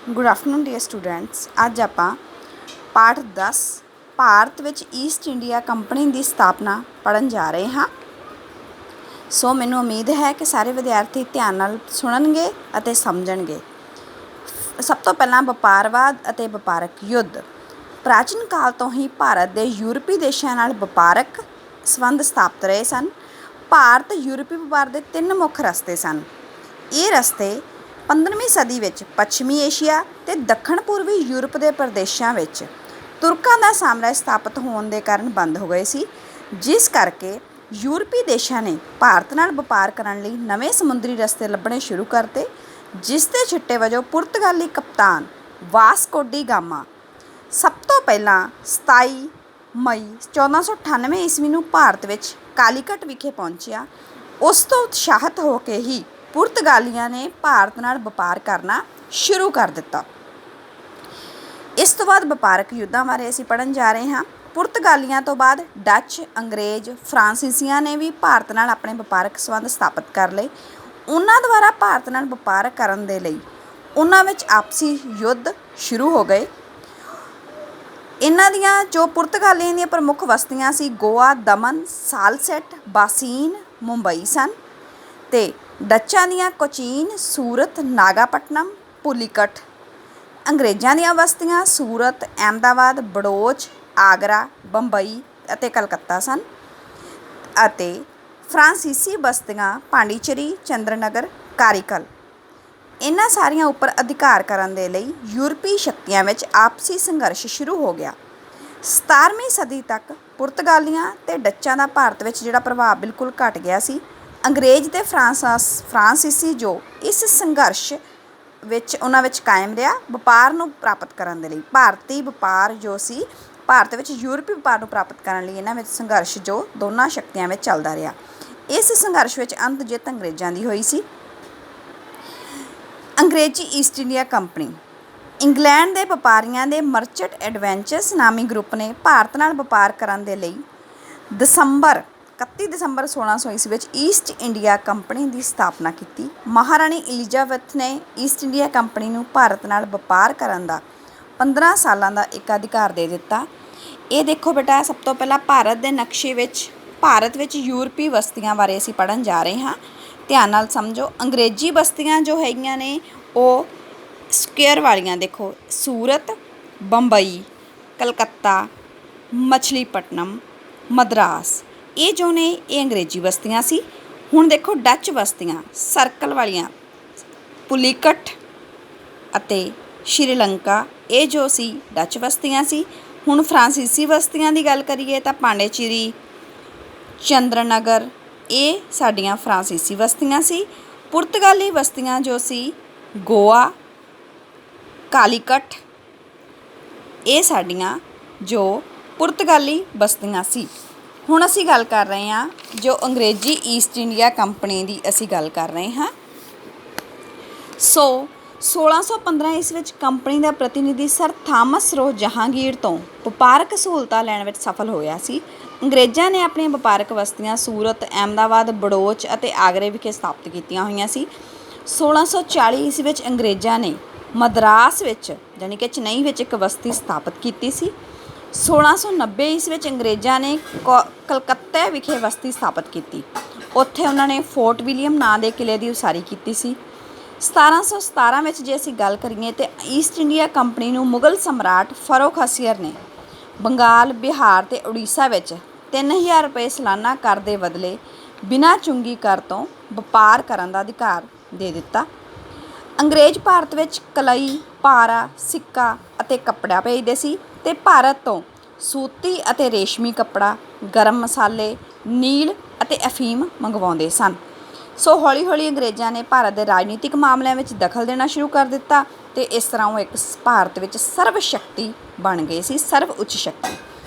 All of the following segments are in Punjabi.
Good afternoon dear students. ਅੱਜ ਆਪਾਂ ਪਾਠ 10 ਭਾਰਤ ਵਿੱਚ ਈਸਟ ਇੰਡੀਆ ਕੰਪਨੀ ਦੀ ਸਥਾਪਨਾ ਪੜ੍ਹਨ ਜਾ ਰਹੇ ਹਾਂ। ਸੋ ਮੈਨੂੰ ਉਮੀਦ ਹੈ ਕਿ ਸਾਰੇ ਵਿਦਿਆਰਥੀ ਧਿਆਨ ਨਾਲ ਸੁਣਨਗੇ ਅਤੇ ਸਮਝਣਗੇ। ਸਭ ਤੋਂ ਪਹਿਲਾਂ ਵਪਾਰਵਾਦ ਅਤੇ ਵਪਾਰਕ ਯੁੱਧ। ਪ੍ਰਾਚੀਨ ਕਾਲ ਤੋਂ ਹੀ ਭਾਰਤ ਦੇ ਯੂਰਪੀ ਦੇਸ਼ਾਂ ਨਾਲ ਵਪਾਰਕ ਸੰਬੰਧ ਸਥਾਪਿਤ ਰਹੇ ਸਨ। ਭਾਰਤ ਯੂਰਪੀ ਵਪਾਰ ਦੇ 3 ਮੁੱਖ ਰਸਤੇ ਸਨ। ਇਹ ਰਸਤੇ 15ਵੀਂ ਸਦੀ ਵਿੱਚ ਪੱਛਮੀ ਏਸ਼ੀਆ ਅਤੇ ਦੱਖਣ ਪੂਰਬੀ ਯੂਰਪ ਦੇ ਪ੍ਰਦੇਸ਼ਾਂ ਵਿੱਚ ਤੁਰਕਾਂ ਦਾ ਸਾਮਰਾਜ ਸਥਾਪਿਤ ਹੋਣ ਦੇ ਕਾਰਨ ਬੰਦ ਹੋ ਗਏ ਸੀ, ਜਿਸ ਕਰਕੇ ਯੂਰਪੀ ਦੇਸ਼ਾਂ ਨੇ ਭਾਰਤ ਨਾਲ ਵਪਾਰ ਕਰਨ ਲਈ ਨਵੇਂ ਸਮੁੰਦਰੀ ਰਸਤੇ ਲੱਭਣੇ ਸ਼ੁਰੂ ਕਰਤੇ, ਜਿਸ ਦੇ ਛਿੱਟੇ ਵਜੋਂ ਪੁਰਤਗਾਲੀ ਕਪਤਾਨ ਵਾਸਕੋ ਡੀ ਗਾਮਾ ਸਭ ਤੋਂ ਪਹਿਲਾਂ 27 ਮਈ 1498 ਈਸਵੀ ਨੂੰ ਭਾਰਤ ਵਿੱਚ ਕਾਲੀਕਟ ਵਿਖੇ ਪਹੁੰਚਿਆ। ਉਸ ਤੋਂ ਉਤਸ਼ਾਹਿਤ ਹੋ ਕੇ ਹੀ ਪੁਰਤਗਾਲੀਆਂ ਨੇ ਭਾਰਤ ਨਾਲ ਵਪਾਰ ਕਰਨਾ ਸ਼ੁਰੂ ਕਰ ਦਿੱਤਾ। ਇਸ ਤੋਂ ਬਾਅਦ ਵਪਾਰਕ ਯੁੱਧਾਂ ਬਾਰੇ ਅਸੀਂ ਪੜ੍ਹਨ ਜਾ ਰਹੇ ਹਾਂ। ਪੁਰਤਗਾਲੀਆਂ ਤੋਂ ਬਾਅਦ ਡੱਚ, ਅੰਗਰੇਜ਼, ਫਰਾਂਸੀਸੀਆਂ ਨੇ ਵੀ ਭਾਰਤ ਨਾਲ ਆਪਣੇ ਵਪਾਰਕ ਸੰਬੰਧ ਸਥਾਪਿਤ ਕਰ ਲਏ। ਉਹਨਾਂ ਦੁਆਰਾ ਭਾਰਤ ਨਾਲ ਵਪਾਰ ਕਰਨ ਦੇ ਲਈ ਉਹਨਾਂ ਵਿੱਚ ਆਪਸੀ ਯੁੱਧ ਸ਼ੁਰੂ ਹੋ ਗਏ। ਇਹਨਾਂ ਦੀਆਂ ਜੋ ਪੁਰਤਗਾਲੀਆਂ ਦੀਆਂ ਪ੍ਰਮੁੱਖ ਬਸਤੀਆਂ ਸੀ ਗੋਆ, ਦਮਨ, ਸਾਲਸੈਟ, ਬਾਸੀਨ, ਮੁੰਬਈ ਸਨ, ਅਤੇ ਡੱਚਾਂ ਦੀਆਂ ਕੋਚੀਨ, ਸੂਰਤ, ਨਾਗਾਪਟਨਮ, ਪੁਲੀਕਟ। ਅੰਗਰੇਜ਼ਾਂ ਦੀਆਂ ਬਸਤੀਆਂ ਸੂਰਤ, ਅਹਿਮਦਾਬਾਦ, ਬੜੌਚ, ਆਗਰਾ, ਬੰਬਈ ਅਤੇ ਕਲਕੱਤਾ ਸਨ, ਅਤੇ ਫਰਾਂਸੀਸੀ ਬਸਤੀਆਂ ਪਾਂਡੀਚੇਰੀ, ਚੰਦਰਨਗਰ, ਕਾਰੀਕਲ। ਇਹਨਾਂ ਸਾਰੀਆਂ ਉੱਪਰ ਅਧਿਕਾਰ ਕਰਨ ਦੇ ਲਈ ਯੂਰਪੀ ਸ਼ਕਤੀਆਂ ਵਿੱਚ ਆਪਸੀ ਸੰਘਰਸ਼ ਸ਼ੁਰੂ ਹੋ ਗਿਆ। 17ਵੀਂ ਸਦੀ ਤੱਕ ਪੁਰਤਗਾਲੀਆਂ ਅਤੇ ਡੱਚਾਂ ਦਾ ਭਾਰਤ ਵਿੱਚ ਜਿਹੜਾ ਪ੍ਰਭਾਵ ਬਿਲਕੁਲ ਘਟ ਗਿਆ ਸੀ। ਅੰਗਰੇਜ਼ ਅਤੇ ਫਰਾਂਸੀਸੀ ਜੋ ਇਸ ਸੰਘਰਸ਼ ਵਿੱਚ ਉਹਨਾਂ ਵਿੱਚ ਕਾਇਮ ਰਿਹਾ। ਵਪਾਰ ਨੂੰ ਪ੍ਰਾਪਤ ਕਰਨ ਦੇ ਲਈ ਭਾਰਤੀ ਵਪਾਰ ਜੋ ਸੀ, ਭਾਰਤ ਵਿੱਚ ਯੂਰਪੀ ਵਪਾਰ ਨੂੰ ਪ੍ਰਾਪਤ ਕਰਨ ਲਈ ਇਹਨਾਂ ਵਿੱਚ ਸੰਘਰਸ਼ ਜੋ ਦੋਨਾਂ ਸ਼ਕਤੀਆਂ ਵਿੱਚ ਚੱਲਦਾ ਰਿਹਾ। ਇਸ ਸੰਘਰਸ਼ ਵਿੱਚ ਅੰਤ ਜਿੱਤ ਅੰਗਰੇਜ਼ਾਂ ਦੀ ਹੋਈ ਸੀ। ਅੰਗਰੇਜ਼ੀ ਈਸਟ ਇੰਡੀਆ ਕੰਪਨੀ। ਇੰਗਲੈਂਡ ਦੇ ਵਪਾਰੀਆਂ ਦੇ ਮਰਚੈਂਟ ਐਡਵੈਂਚਰਸ ਨਾਮੀ ਗਰੁੱਪ ਨੇ ਭਾਰਤ ਨਾਲ ਵਪਾਰ ਕਰਨ ਦੇ ਲਈ 31 ਦਸੰਬਰ 1600 ਈਸਵੀ ਵਿੱਚ ਈਸਟ ਇੰਡੀਆ ਕੰਪਨੀ ਦੀ ਸਥਾਪਨਾ ਕੀਤੀ। ਮਹਾਰਾਣੀ ਐਲਿਜ਼ਾਬੈਥ ਨੇ ਈਸਟ ਇੰਡੀਆ ਕੰਪਨੀ ਨੂੰ ਭਾਰਤ ਨਾਲ ਵਪਾਰ ਕਰਨ ਦਾ 15 ਸਾਲਾਂ ਦਾ ਏਕਾਧਿਕਾਰ ਦੇ ਦਿੱਤਾ। ਇਹ ਦੇਖੋ ਬੇਟਾ, ਸਭ ਤੋਂ ਪਹਿਲਾਂ ਭਾਰਤ ਦੇ ਨਕਸ਼ੇ ਵਿੱਚ ਭਾਰਤ ਵਿੱਚ ਯੂਰਪੀ ਬਸਤੀਆਂ ਬਾਰੇ ਅਸੀਂ ਪੜ੍ਹਨ ਜਾ ਰਹੇ ਹਾਂ। ਧਿਆਨ ਨਾਲ ਸਮਝੋ। ਅੰਗਰੇਜ਼ੀ ਬਸਤੀਆਂ ਜੋ ਹੈਗੀਆਂ ਨੇ ਉਹ ਸਕੁਅਰ ਵਾਲੀਆਂ ਦੇਖੋ, ਸੂਰਤ, ਬੰਬਈ, ਕਲਕੱਤਾ, ਮਛਲੀਪਟਨਮ, ਮਦਰਾਸ। ਇਹ ਜੋ ਨੇ ਇਹ ਅੰਗਰੇਜ਼ੀ ਬਸਤੀਆਂ ਸੀ। ਹੁਣ ਦੇਖੋ ਡੱਚ ਬਸਤੀਆਂ ਸਰਕਲ ਵਾਲੀਆਂ, ਪੁਲੀਕਟ ਅਤੇ ਸ਼੍ਰੀਲੰਕਾ, ਇਹ ਜੋ ਸੀ ਡੱਚ ਬਸਤੀਆਂ ਸੀ। ਹੁਣ ਫਰਾਂਸੀਸੀ ਬਸਤੀਆਂ ਦੀ ਗੱਲ ਕਰੀਏ ਤਾਂ ਪਾਂਡੀਚੇਰੀ, ਚੰਦਰਨਗਰ, ਇਹ ਸਾਡੀਆਂ ਫਰਾਂਸੀਸੀ ਬਸਤੀਆਂ ਸੀ। ਪੁਰਤਗਾਲੀ ਬਸਤੀਆਂ ਜੋ ਸੀ ਗੋਆ, ਕਾਲੀਕਟ, ਇਹ ਸਾਡੀਆਂ ਜੋ ਪੁਰਤਗਾਲੀ ਬਸਤੀਆਂ ਸੀ। ਹੁਣ ਅਸੀਂ ਗੱਲ ਕਰ ਰਹੇ ਹਾਂ ਜੋ ਅੰਗਰੇਜ਼ੀ ਈਸਟ ਇੰਡੀਆ ਕੰਪਨੀ ਦੀ ਅਸੀਂ ਗੱਲ ਕਰ ਰਹੇ ਹਾਂ। ਸੋ 1615 ਈਸਵੀ ਵਿੱਚ ਕੰਪਨੀ ਦਾ ਪ੍ਰਤੀਨਿਧੀ ਸਰ ਥਾਮਸ ਰੋ ਜਹਾਂਗੀਰ ਤੋਂ ਵਪਾਰਕ ਸਹੂਲਤਾਂ ਲੈਣ ਵਿੱਚ ਸਫਲ ਹੋਇਆ ਸੀ। ਅੰਗਰੇਜ਼ਾਂ ਨੇ ਆਪਣੀਆਂ ਵਪਾਰਕ ਬਸਤੀਆਂ ਸੂਰਤ, ਅਹਿਮਦਾਬਾਦ, ਬੜੌਚ ਅਤੇ ਆਗਰੇ ਵਿਖੇ ਸਥਾਪਿਤ ਕੀਤੀਆਂ ਹੋਈਆਂ ਸੀ। 1640 ਈਸਵੀ ਵਿੱਚ ਅੰਗਰੇਜ਼ਾਂ ਨੇ ਮਦਰਾਸ ਵਿੱਚ ਯਾਨੀ ਕਿ ਚੇਨਈ ਵਿੱਚ ਇੱਕ ਬਸਤੀ ਸਥਾਪਿਤ ਕੀਤੀ ਸੀ। 1690 ਈਸਵੀ ਵਿੱਚ ਅੰਗਰੇਜ਼ਾਂ ਨੇ ਕਲਕੱਤਾ ਵਿਖੇ ਬਸਤੀ ਸਥਾਪਿਤ ਕੀਤੀ। ਉੱਥੇ ਉਹਨਾਂ ਨੇ ਫੋਰਟ ਵਿਲੀਅਮ ਨਾਂ ਦੇ ਕਿਲ੍ਹੇ ਦੀ ਉਸਾਰੀ ਕੀਤੀ ਸੀ। 1717 ਵਿੱਚ ਜੇ ਅਸੀਂ ਗੱਲ ਕਰੀਏ ਤਾਂ ਈਸਟ ਇੰਡੀਆ ਕੰਪਨੀ ਨੂੰ ਮੁਗਲ ਸਮਰਾਟ ਫਰੋਖਸੀਅਰ ਨੇ ਬੰਗਾਲ, ਬਿਹਾਰ ਅਤੇ ਉੜੀਸਾ ਵਿੱਚ 3000 ਰੁਪਏ ਸਾਲਾਨਾ ਕਰ ਦੇ ਬਦਲੇ ਬਿਨਾਂ ਚੁੰਗੀ ਕਰ ਤੋਂ ਵਪਾਰ ਕਰਨ ਦਾ ਅਧਿਕਾਰ ਦੇ ਦਿੱਤਾ। ਅੰਗਰੇਜ਼ ਭਾਰਤ ਵਿੱਚ ਕਲਈ, ਪਾਰਾ, ਸਿੱਕਾ ਅਤੇ ਕੱਪੜਾ ਭੇਜਦੇ ਸੀ ਅਤੇ ਭਾਰਤ ਤੋਂ ਸੂਤੀ ਅਤੇ ਰੇਸ਼ਮੀ ਕੱਪੜਾ, ਗਰਮ ਮਸਾਲੇ, ਨੀਲ ਅਤੇ ਅਫੀਮ ਮੰਗਵਾਉਂਦੇ ਸਨ। ਸੋ ਹੌਲੀ ਹੌਲੀ ਅੰਗਰੇਜ਼ਾਂ ਨੇ ਭਾਰਤ ਦੇ ਰਾਜਨੀਤਿਕ ਮਾਮਲਿਆਂ ਵਿੱਚ ਦਖਲ ਦੇਣਾ ਸ਼ੁਰੂ ਕਰ ਦਿੱਤਾ ਅਤੇ ਇਸ ਤਰ੍ਹਾਂ ਉਹ ਇੱਕ ਭਾਰਤ ਵਿੱਚ ਸਰਵ ਸ਼ਕਤੀ ਬਣ ਗਏ ਸੀ, ਸਰਵ ਉੱਚ ਸ਼ਕਤੀ।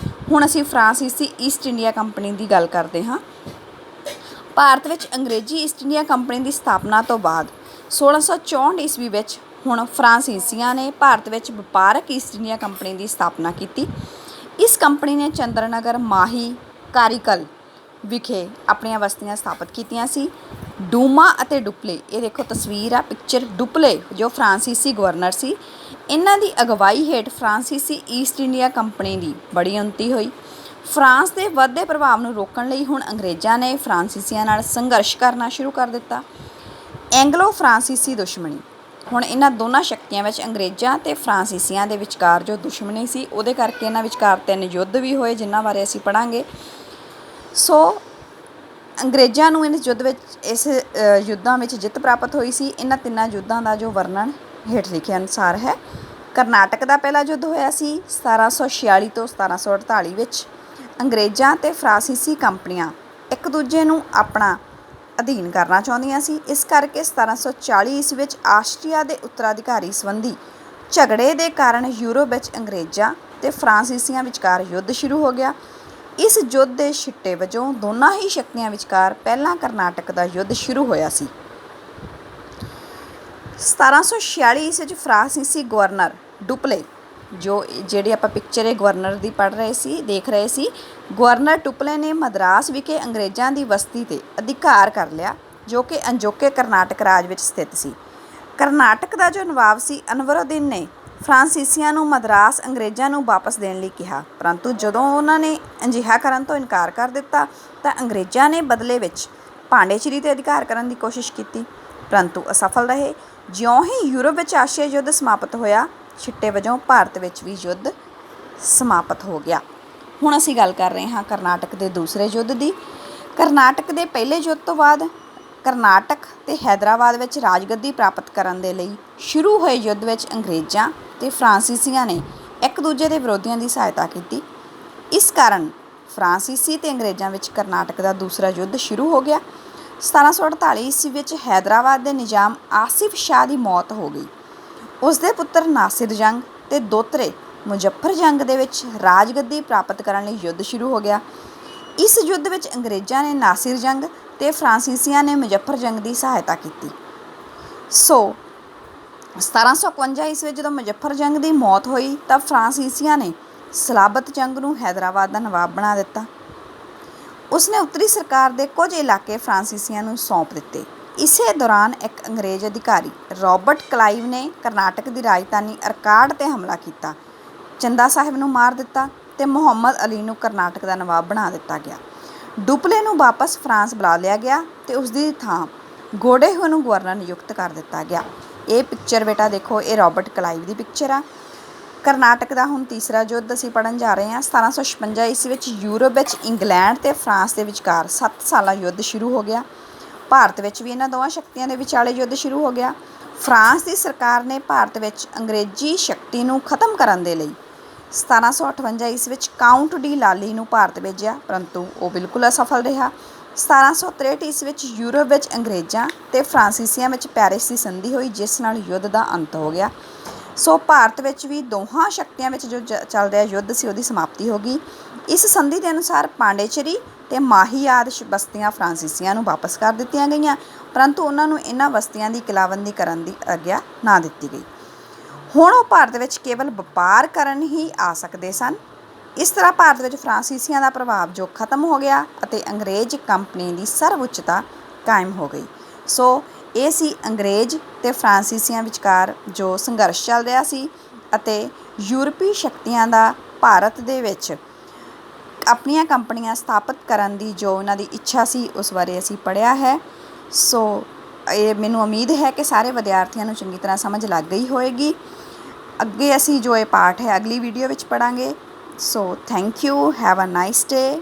ਹੁਣ ਅਸੀਂ ਫਰਾਂਸੀਸੀ ਈਸਟ ਇੰਡੀਆ ਕੰਪਨੀ ਦੀ ਗੱਲ ਕਰਦੇ ਹਾਂ। ਭਾਰਤ ਵਿੱਚ ਅੰਗਰੇਜ਼ੀ ਈਸਟ ਇੰਡੀਆ ਕੰਪਨੀ ਦੀ ਸਥਾਪਨਾ ਤੋਂ ਬਾਅਦ 1664 ਈਸਵੀ ਵਿੱਚ ਹੁਣ ਫਰਾਂਸੀਸੀਆਂ ਨੇ ਭਾਰਤ ਵਿੱਚ ਵਪਾਰਕ ਈਸਟ ਇੰਡੀਆ ਕੰਪਨੀ ਦੀ ਸਥਾਪਨਾ ਕੀਤੀ। ਇਸ ਕੰਪਨੀ ਨੇ ਚੰਦਰਨਗਰ, ਮਾਹੀ, ਕਾਰੀਕਲ ਵਿਖੇ ਆਪਣੀਆਂ ਬਸਤੀਆਂ ਸਥਾਪਿਤ ਕੀਤੀਆਂ ਸੀ। ਡੂਮਾ ਅਤੇ ਡੁਪਲੇ, ਇਹ ਦੇਖੋ ਤਸਵੀਰ ਆ, ਪਿਕਚਰ। ਡੁਪਲੇ ਜੋ ਫਰਾਂਸੀਸੀ ਗਵਰਨਰ ਸੀ, ਇਹਨਾਂ ਦੀ ਅਗਵਾਈ ਹੇਠ ਫਰਾਂਸੀਸੀ ਈਸਟ ਇੰਡੀਆ ਕੰਪਨੀ ਦੀ ਬੜੀ ਉੱਨਤੀ ਹੋਈ। ਫਰਾਂਸ ਦੇ ਵੱਧਦੇ ਪ੍ਰਭਾਵ ਨੂੰ ਰੋਕਣ ਲਈ ਹੁਣ ਅੰਗਰੇਜ਼ਾਂ ਨੇ ਫਰਾਂਸੀਸੀਆਂ ਨਾਲ ਸੰਘਰਸ਼ ਕਰਨਾ ਸ਼ੁਰੂ ਕਰ ਦਿੱਤਾ। ਐਂਗਲੋ ਫਰਾਂਸੀਸੀ ਦੁਸ਼ਮਣੀ। ਹੁਣ ਇਹਨਾਂ ਦੋਨਾਂ ਸ਼ਕਤੀਆਂ ਵਿੱਚ ਅੰਗਰੇਜ਼ਾਂ ਅਤੇ ਫਰਾਂਸੀਸੀਆਂ ਦੇ ਵਿਚਕਾਰ ਜੋ ਦੁਸ਼ਮਣੀ ਸੀ ਉਹਦੇ ਕਰਕੇ ਇਹਨਾਂ ਵਿਚਕਾਰ 3 ਯੁੱਧ ਵੀ ਹੋਏ, ਜਿਨ੍ਹਾਂ ਬਾਰੇ ਅਸੀਂ ਪੜ੍ਹਾਂਗੇ। ਸੋ ਅੰਗਰੇਜ਼ਾਂ ਨੂੰ ਇਸ ਯੁੱਧਾਂ ਵਿੱਚ ਜਿੱਤ ਪ੍ਰਾਪਤ ਹੋਈ ਸੀ। ਇਹਨਾਂ ਤਿੰਨਾਂ ਯੁੱਧਾਂ ਦਾ ਜੋ ਵਰਣਨ ਹੇਠ ਲਿਖੇ ਅਨੁਸਾਰ ਹੈ। ਕਰਨਾਟਕ ਦਾ ਪਹਿਲਾ ਯੁੱਧ ਹੋਇਆ ਸੀ 1746 ਤੋਂ 1748 ਵਿੱਚ। ਅੰਗਰੇਜ਼ਾਂ ਅਤੇ ਫਰਾਂਸੀਸੀ ਕੰਪਨੀਆਂ ਇੱਕ ਦੂਜੇ ਨੂੰ ਆਪਣਾ ਅਧੀਨ ਕਰਨਾ ਚਾਹੁੰਦੀਆਂ ਸੀ। ਇਸ ਕਰਕੇ 1740 ਈਸਵੀ ਵਿੱਚ ਆਸਟਰੀਆ ਦੇ ਉੱਤਰਾਧਿਕਾਰੀ ਸੰਬੰਧੀ ਝਗੜੇ ਦੇ ਕਾਰਨ ਯੂਰਪ ਵਿੱਚ ਅੰਗਰੇਜ਼ਾਂ ਅਤੇ ਫਰਾਂਸੀਸੀਆਂ ਵਿਚਕਾਰ ਯੁੱਧ ਸ਼ੁਰੂ ਹੋ ਗਿਆ। ਇਸ ਯੁੱਧ ਦੇ ਸਿੱਟੇ ਵਜੋਂ ਦੋਨਾਂ ਹੀ ਸ਼ਕਤੀਆਂ ਵਿਚਕਾਰ ਪਹਿਲਾਂ ਕਰਨਾਟਕ ਦਾ ਯੁੱਧ ਸ਼ੁਰੂ ਹੋਇਆ ਸੀ। 1746 ਈਸਵੀ ਵਿੱਚ ਫਰਾਂਸੀਸੀ ਗਵਰਨਰ ਡੁਪਲੇ, ਜਿਹੜੀ ਆਪਾਂ ਪਿਕਚਰ ਇਹ ਗਵਰਨਰ ਦੀ ਦੇਖ ਰਹੇ ਸੀ, ਗਵਰਨਰ ਡੁਪਲੇ ਨੇ ਮਦਰਾਸ ਵਿਖੇ ਅੰਗਰੇਜ਼ਾਂ ਦੀ ਬਸਤੀ 'ਤੇ ਅਧਿਕਾਰ ਕਰ ਲਿਆ, ਜੋ ਕਿ ਅਣਜੋਕੇ ਕਰਨਾਟਕ ਰਾਜ ਵਿੱਚ ਸਥਿਤ ਸੀ। ਕਰਨਾਟਕ ਦਾ ਜੋ ਨਵਾਬ ਸੀ ਅਨਵਰਉਦੀਨ ਨੇ ਫਰਾਂਸੀਸੀਆਂ ਨੂੰ ਮਦਰਾਸ ਅੰਗਰੇਜ਼ਾਂ ਨੂੰ ਵਾਪਸ ਦੇਣ ਲਈ ਕਿਹਾ, ਪਰੰਤੂ ਜਦੋਂ ਉਹਨਾਂ ਨੇ ਅਜਿਹਾ ਕਰਨ ਤੋਂ ਇਨਕਾਰ ਕਰ ਦਿੱਤਾ ਤਾਂ ਅੰਗਰੇਜ਼ਾਂ ਨੇ ਬਦਲੇ ਵਿੱਚ ਪਾਂਡੇਚੇਰੀ 'ਤੇ ਅਧਿਕਾਰ ਕਰਨ ਦੀ ਕੋਸ਼ਿਸ਼ ਕੀਤੀ, ਪਰੰਤੂ ਅਸਫਲ ਰਹੇ। ਜਿਉਂ ਹੀ ਯੂਰਪ ਵਿੱਚ ਆਸੀਆ ਯੁੱਧ ਸਮਾਪਤ ਹੋਇਆ, ਸਿੱਟੇ ਵਜੋਂ ਭਾਰਤ ਵਿੱਚ ਵੀ ਯੁੱਧ ਸਮਾਪਤ ਹੋ ਗਿਆ। ਹੁਣ ਅਸੀਂ ਗੱਲ ਕਰ ਰਹੇ ਹਾਂ ਕਰਨਾਟਕ ਦੇ ਦੂਸਰੇ ਯੁੱਧ ਦੀ। ਕਰਨਾਟਕ ਦੇ ਪਹਿਲੇ ਯੁੱਧ ਤੋਂ ਬਾਅਦ ਕਰਨਾਟਕ ਅਤੇ ਹੈਦਰਾਬਾਦ ਵਿੱਚ ਰਾਜਗੱਦੀ ਪ੍ਰਾਪਤ ਕਰਨ ਦੇ ਲਈ ਸ਼ੁਰੂ ਹੋਏ ਯੁੱਧ ਵਿੱਚ ਅੰਗਰੇਜ਼ਾਂ ਅਤੇ ਫਰਾਂਸੀਸੀਆਂ ਨੇ ਇੱਕ ਦੂਜੇ ਦੇ ਵਿਰੋਧੀਆਂ ਦੀ ਸਹਾਇਤਾ ਕੀਤੀ। ਇਸ ਕਾਰਨ ਫਰਾਂਸੀਸੀ ਅਤੇ ਅੰਗਰੇਜ਼ਾਂ ਵਿੱਚ ਕਰਨਾਟਕ ਦਾ ਦੂਸਰਾ ਯੁੱਧ ਸ਼ੁਰੂ ਹੋ ਗਿਆ। 1748 ਈਸਵੀ ਵਿੱਚ ਹੈਦਰਾਬਾਦ ਦੇ ਨਿਜ਼ਾਮ ਆਸਿਫ ਸ਼ਾਹ ਦੀ ਮੌਤ ਹੋ ਗਈ। ਉਸ ਦੇ ਪੁੱਤਰ ਨਾਸਿਰ ਜੰਗ ਅਤੇ ਦੋਤਰੇ ਮੁਜ਼ੱਫਰ ਜੰਗ ਦੇ ਵਿੱਚ ਰਾਜਗੱਦੀ ਪ੍ਰਾਪਤ ਕਰਨ ਲਈ ਯੁੱਧ ਸ਼ੁਰੂ ਹੋ ਗਿਆ। ਇਸ ਯੁੱਧ ਵਿੱਚ ਅੰਗਰੇਜ਼ਾਂ ਨੇ ਨਾਸਿਰ ਜੰਗ ਅਤੇ ਫਰਾਂਸੀਸੀਆਂ ਨੇ ਮੁਜ਼ੱਫਰ ਜੰਗ ਦੀ ਸਹਾਇਤਾ ਕੀਤੀ। ਸੋ 1751 ਈਸਵੀ ਵਿੱਚ ਜਦੋਂ ਮੁਜ਼ੱਫਰ ਜੰਗ ਦੀ ਮੌਤ ਹੋਈ ਤਾਂ ਫਰਾਂਸੀਸੀਆਂ ਨੇ ਸਲਾਬਤ ਜੰਗ ਨੂੰ ਹੈਦਰਾਬਾਦ ਦਾ ਨਵਾਬ ਬਣਾ ਦਿੱਤਾ। ਉਸਨੇ ਉੱਤਰੀ ਸਰਕਾਰ ਦੇ ਕੁਝ ਇਲਾਕੇ ਫਰਾਂਸੀਸੀਆਂ ਨੂੰ ਸੌਂਪ ਦਿੱਤੇ। ਇਸੇ ਦੌਰਾਨ ਇੱਕ ਅੰਗਰੇਜ਼ ਅਧਿਕਾਰੀ ਰਾਬਰਟ ਕਲਾਈਵ ਨੇ ਕਰਨਾਟਕ ਦੀ ਰਾਜਧਾਨੀ ਅਰਕਾਡ 'ਤੇ ਹਮਲਾ ਕੀਤਾ, ਚੰਦਾ ਸਾਹਿਬ ਨੂੰ ਮਾਰ ਦਿੱਤਾ ਅਤੇ ਮੁਹੰਮਦ ਅਲੀ ਨੂੰ ਕਰਨਾਟਕ ਦਾ ਨਵਾਬ ਬਣਾ ਦਿੱਤਾ ਗਿਆ। ਡੁਪਲੇ ਨੂੰ ਵਾਪਸ ਫਰਾਂਸ ਬੁਲਾ ਲਿਆ ਗਿਆ ਅਤੇ ਉਸਦੀ ਥਾਂ ਗੋਡੇ ਹੋਏ ਨੂੰ ਗਵਰਨਰ ਨਿਯੁਕਤ ਕਰ ਦਿੱਤਾ ਗਿਆ। ਇਹ ਪਿਕਚਰ ਬੇਟਾ ਦੇਖੋ, ਇਹ ਰਾਬਰਟ ਕਲਾਈਵ ਦੀ ਪਿਕਚਰ ਆ। ਕਰਨਾਟਕ ਦਾ ਹੁਣ ਤੀਸਰਾ ਯੁੱਧ ਅਸੀਂ ਪੜ੍ਹਨ ਜਾ ਰਹੇ ਹਾਂ। 1756 ਈਸਵੀ ਵਿੱਚ ਯੂਰਪ ਵਿੱਚ ਇੰਗਲੈਂਡ ਅਤੇ ਫਰਾਂਸ ਦੇ ਵਿਚਕਾਰ 7 ਸਾਲਾ ਯੁੱਧ ਸ਼ੁਰੂ ਹੋ ਗਿਆ। ਭਾਰਤ ਵਿੱਚ ਵੀ ਇਹਨਾਂ ਦੋਵਾਂ ਸ਼ਕਤੀਆਂ ਦੇ ਵਿਚਾਲੇ ਯੁੱਧ ਸ਼ੁਰੂ ਹੋ ਗਿਆ। ਫਰਾਂਸ ਦੀ ਸਰਕਾਰ ਨੇ ਭਾਰਤ ਵਿੱਚ ਅੰਗਰੇਜ਼ੀ ਸ਼ਕਤੀ ਨੂੰ ਖਤਮ ਕਰਨ ਦੇ ਲਈ 1758 ਈਸਵੀ ਵਿੱਚ ਕਾਊਂਟ ਡੀ ਲਾਲੀ ਨੂੰ ਭਾਰਤ ਭੇਜਿਆ, ਪਰੰਤੂ ਉਹ ਬਿਲਕੁਲ ਅਸਫਲ ਰਿਹਾ। 1763 ਈਸਵੀ ਵਿੱਚ ਯੂਰਪ ਵਿੱਚ ਅੰਗਰੇਜ਼ਾਂ ਅਤੇ ਫਰਾਂਸੀਸੀਆਂ ਵਿੱਚ ਪੈਰਿਸ ਦੀ ਸੰਧੀ ਹੋਈ, ਜਿਸ ਨਾਲ ਯੁੱਧ ਦਾ ਅੰਤ ਹੋ ਗਿਆ। ਸੋ ਭਾਰਤ ਵਿੱਚ ਵੀ ਦੋਹਾਂ ਸ਼ਕਤੀਆਂ ਵਿੱਚ ਜੋ ਚੱਲ ਰਿਹਾ ਯੁੱਧ ਸੀ ਉਹਦੀ ਸਮਾਪਤੀ ਹੋ ਗਈ। ਇਸ ਸੰਧੀ ਦੇ ਅਨੁਸਾਰ ਪਾਂਡੇਚੇਰੀ ਅਤੇ ਮਾਹੀ ਆਦਿ ਬਸਤੀਆਂ ਫਰਾਂਸੀਸੀਆਂ ਨੂੰ ਵਾਪਸ ਕਰ ਦਿੱਤੀਆਂ ਗਈਆਂ, ਪਰੰਤੂ ਉਹਨਾਂ ਨੂੰ ਇਹਨਾਂ ਬਸਤੀਆਂ ਦੀ ਕਿਲਾਬੰਦੀ ਕਰਨ ਦੀ ਆਗਿਆ ਨਾ ਦਿੱਤੀ ਗਈ। ਹੁਣ ਉਹ ਭਾਰਤ ਵਿੱਚ ਕੇਵਲ ਵਪਾਰ ਕਰਨ ਹੀ ਆ ਸਕਦੇ ਸਨ। ਇਸ ਤਰ੍ਹਾਂ ਭਾਰਤ ਵਿੱਚ ਫਰਾਂਸੀਸੀਆਂ ਦਾ ਪ੍ਰਭਾਵ ਜੋ ਖਤਮ ਹੋ ਗਿਆ ਅਤੇ ਅੰਗਰੇਜ਼ ਕੰਪਨੀ ਦੀ ਸਰਵਉੱਚਤਾ ਕਾਇਮ ਹੋ ਗਈ। ਸੋ ਇਹ ਸੀ ਅੰਗਰੇਜ਼ ਅਤੇ ਫਰਾਂਸੀਸੀਆਂ ਵਿਚਕਾਰ ਜੋ ਸੰਘਰਸ਼ ਚੱਲ ਰਿਹਾ ਸੀ ਅਤੇ ਯੂਰਪੀ ਸ਼ਕਤੀਆਂ ਦਾ ਭਾਰਤ ਦੇ ਵਿੱਚ ਆਪਣੀਆਂ ਕੰਪਨੀਆਂ ਸਥਾਪਿਤ ਕਰਨ ਦੀ ਜੋ ਉਹਨਾਂ ਦੀ ਇੱਛਾ ਸੀ, ਉਸ ਬਾਰੇ ਅਸੀਂ ਪੜ੍ਹਿਆ ਹੈ। ਸੋ ਇਹ ਮੈਨੂੰ ਉਮੀਦ ਹੈ ਕਿ ਸਾਰੇ ਵਿਦਿਆਰਥੀਆਂ ਨੂੰ ਚੰਗੀ ਤਰ੍ਹਾਂ ਸਮਝ ਲੱਗ ਗਈ ਹੋਏਗੀ। ਅੱਗੇ ਅਸੀਂ ਜੋ ਇਹ ਪਾਠ ਹੈ ਅਗਲੀ ਵੀਡੀਓ ਵਿੱਚ ਪੜ੍ਹਾਂਗੇ। So thank you, have a nice day.